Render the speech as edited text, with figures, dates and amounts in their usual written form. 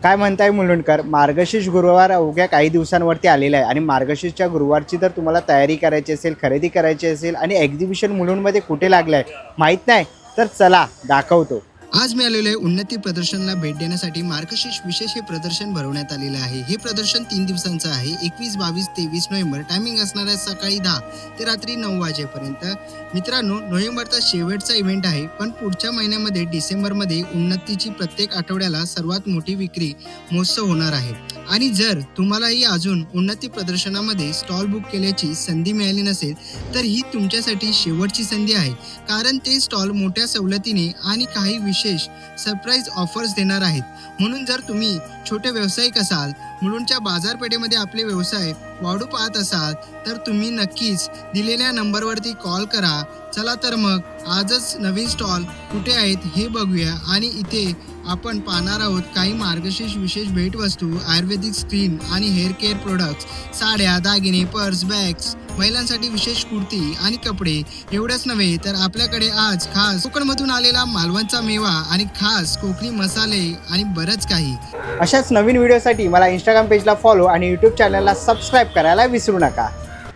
काय म्हणताय मुलुंडकर, मार्गशीर्ष गुरुवार अवघ्या काही दिवसांवरती आलेला आहे आणि मार्गशीर्षच्या गुरुवारची जर तुम्हाला तयारी करायची असेल, खरेदी करायची असेल आणि एक्झिबिशन मुलुंडमध्ये कुठे लागलं आहे माहीत नाही, तर चला दाखवतो. आज मी आलेलो आहे उन्नती प्रदर्शनाला भेट देण्यासाठी. मार्गशीर्ष विशेष हे प्रदर्शन भरवण्यात आलेलं आहे. हे प्रदर्शन 3 दिवसांचं आहे. 21, 22, 23 नोव्हेंबर. टायमिंग असणार आहे सकाळी 10 ते रात्री 9 वाजेपर्यंत. मित्रांनो, नोव्हेंबरचा शेवटचा इव्हेंट आहे, पण पुढच्या महिन्यामध्ये डिसेंबरमध्ये उन्नतीची प्रत्येक आठवड्याला सर्वात मोठी विक्री महोत्सव होणार आहे. आणि जर तुम्हालाही अजून उन्नती प्रदर्शनामध्ये स्टॉल बुक केल्याची संधी मिळाली नसेल, तर ही तुमच्यासाठी शेवटची संधी आहे. कारण ते स्टॉल मोठ्या सवलतीने आणि काही विशेष सरप्राईज ऑफर्स देणार आहेत. म्हणून जर तुम्ही छोटे व्यावसायिक असाल, मुलुंडच्या बाजारपेठेमध्ये आपले व्यवसाय वाढू पाहत असाल, तर तुम्ही नक्कीच दिलेल्या नंबरवरती कॉल करा. चला तर मग आजच नवीन स्टॉल कुठे आहेत हे बघूया. आणि इथे आपण पाहणार आहोत काही मार्गशीर्ष विशेष भेटवस्तू, आयुर्वेदिक स्क्रीन आणि हेअर केअर प्रोडक्ट्स, साड्या, दागिने, पर्स, बॅग्स, महिलांसाठी विशेष कुर्ती आणि कपडे. एवढंच नव्हे तर आपल्याकडे आज खास कोकणमधून आलेला मालवणचा मेवा आणि खास कोकणी मसाले आणि बरंच काही. अशाच नवीन व्हिडिओसाठी मला इंस्टाग्राम पेजला फॉलो आणि यूट्यूब चॅनलला सबस्क्राईब करायला विसरू नका.